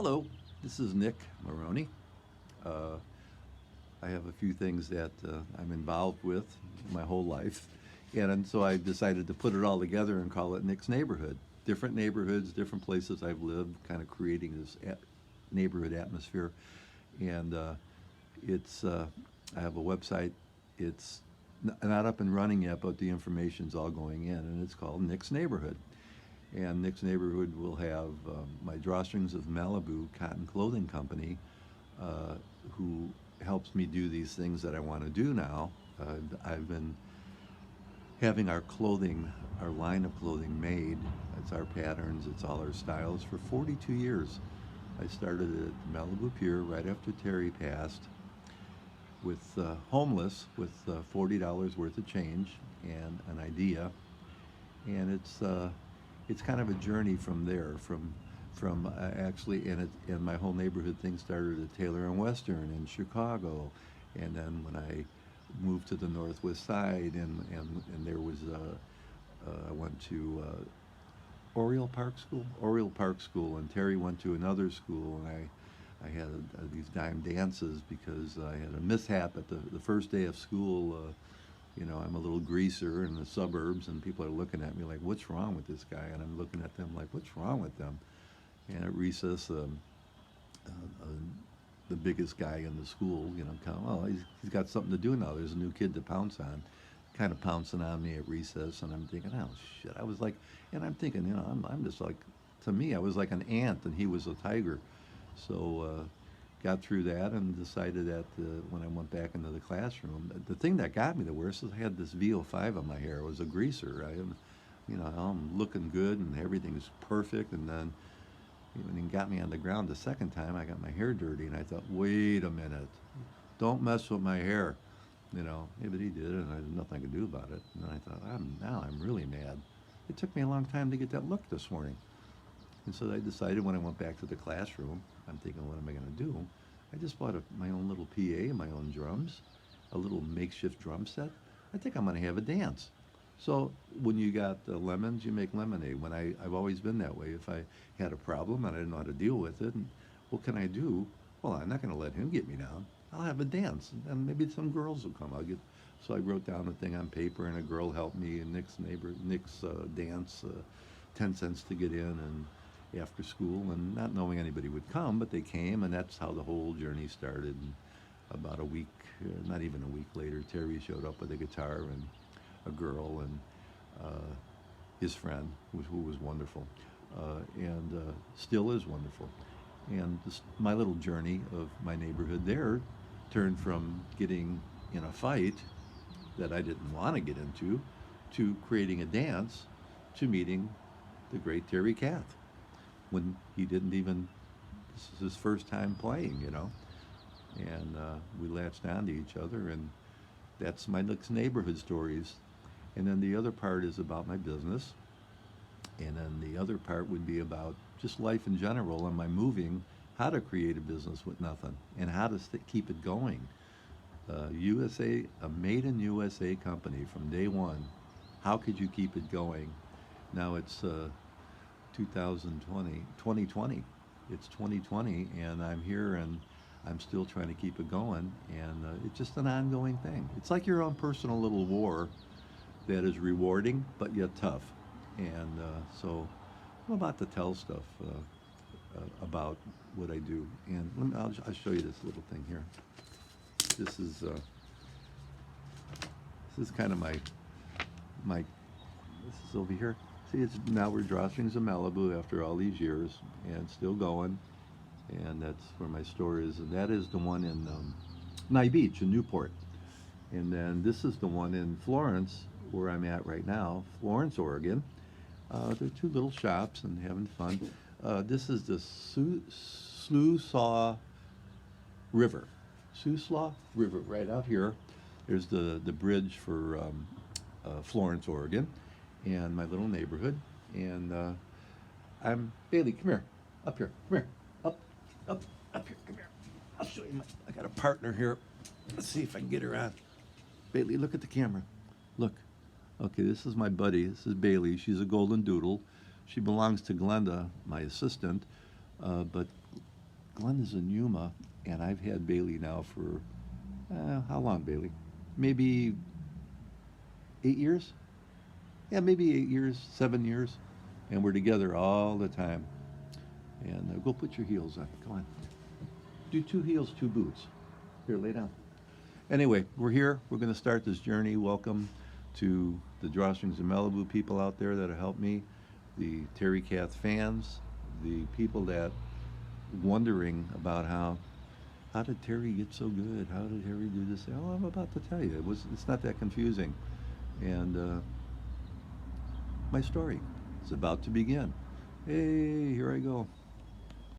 Hello, this is Nick Maroney. Uh, I have a few things that I'm involved with my whole life, and so I decided to put it all together and call it Nick's Neighborhood. Different neighborhoods, different places I've lived, kind of creating this neighborhood atmosphere. And it's I have a website. It's not up and running yet, but the information's all going in, and it's called Nick's Neighborhood. And Nick's Neighborhood will have my Drawstrings of Malibu Cotton Clothing Company, uh, who helps me do these things that I want to do now. I've been having our clothing, our line of clothing made. It's our patterns, it's all our styles for 42 years. I started at Malibu Pier right after Terry passed, with homeless, with $40 worth of change and an idea, and it's kind of a journey from there. From actually, and my whole neighborhood thing started at Taylor and Western in Chicago, and then when I moved to the Northwest Side, and there was I went to Oriole Park School, and Terry went to another school, and I had these dime dances because I had a mishap at the first day of school. I'm a little greaser in the suburbs, and people are looking at me like, "What's wrong with this guy?" And I'm looking at them like, "What's wrong with them?" And at recess, uh, the biggest guy in the school, kind of, well, he's got something to do now. There's a new kid to pounce on, kind of pouncing on me at recess, and I'm thinking, oh shit. I was like, and I'm thinking, I'm just like, to me, I was like an ant, and he was a tiger. So got through that and decided that when I went back into the classroom, the thing that got me the worst is I had this VO5 on my hair. It was a greaser. I'm looking good and everything's perfect, and then when he got me on the ground the second time, I got my hair dirty, and I thought, wait a minute, don't mess with my hair. Yeah, but he did, and I had nothing I could do about it. And then I thought, now I'm really mad. It took me a long time to get that look this morning. And so I decided when I went back to the classroom, I'm thinking, what am I going to do? I just bought my own little PA, my own drums, a little makeshift drum set. I think I'm going to have a dance. So when you got lemons, you make lemonade. I've always been that way. If I had a problem and I didn't know how to deal with it, and what can I do? Well, I'm not going to let him get me down. I'll have a dance, and maybe some girls will come. So I wrote down the thing on paper, and a girl helped me. And Nick's dance, 10 cents to get in, and after school, and not knowing anybody would come, but they came, and that's how the whole journey started. And about a week, not even a week later, Terry showed up with a guitar and a girl, and his friend, who was wonderful, and still is wonderful. And my little journey of my neighborhood there turned from getting in a fight that I didn't want to get into, to creating a dance, to meeting the great Terry Kath, when he didn't even, this is his first time playing. And we latched on to each other, and that's my next neighborhood stories. And then the other part is about my business, and then the other part would be about just life in general and my moving, how to create a business with nothing, and how to keep it going. USA, a made in USA company from day one. How could you keep it going? Now it's 2020. It's 2020, and I'm here, and I'm still trying to keep it going, and it's just an ongoing thing. It's like your own personal little war that is rewarding but yet tough. And so I'm about to tell stuff about what I do, and I'll show you this little thing here. This is kind of my this is over here. See, it's now we're Drawstrings of Malibu after all these years, and still going. And that's where my store is, and that is the one in Nye Beach in Newport. And then this is the one in Florence, where I'm at right now, Florence, Oregon. They're two little shops and having fun. This is the Slusaw River. Slusaw River, right out here. There's the bridge for Florence, Oregon, and my little neighborhood. And I'm Bailey. Come here, up here. Come here, up here. Come here. I'll show you. I got a partner here. Let's see if I can get her on. Bailey, look at the camera. Look. Okay, this is my buddy. This is Bailey. She's a golden doodle. She belongs to Glenda, my assistant, but Glenn is in Yuma, and I've had Bailey now for how long, Bailey? Maybe 8 years? Yeah, maybe 8 years, 7 years, and we're together all the time. And go put your heels on. Come on. Do two heels, two boots. Here, lay down. Anyway, we're here. We're going to start this journey. Welcome to the Drawstrings and Malibu people out there that have helped me, the Terry Kath fans, the people that wondering about how did Terry get so good? How did Terry do this? Oh, I'm about to tell you. It's not that confusing. And my story is about to begin. Hey, here I go.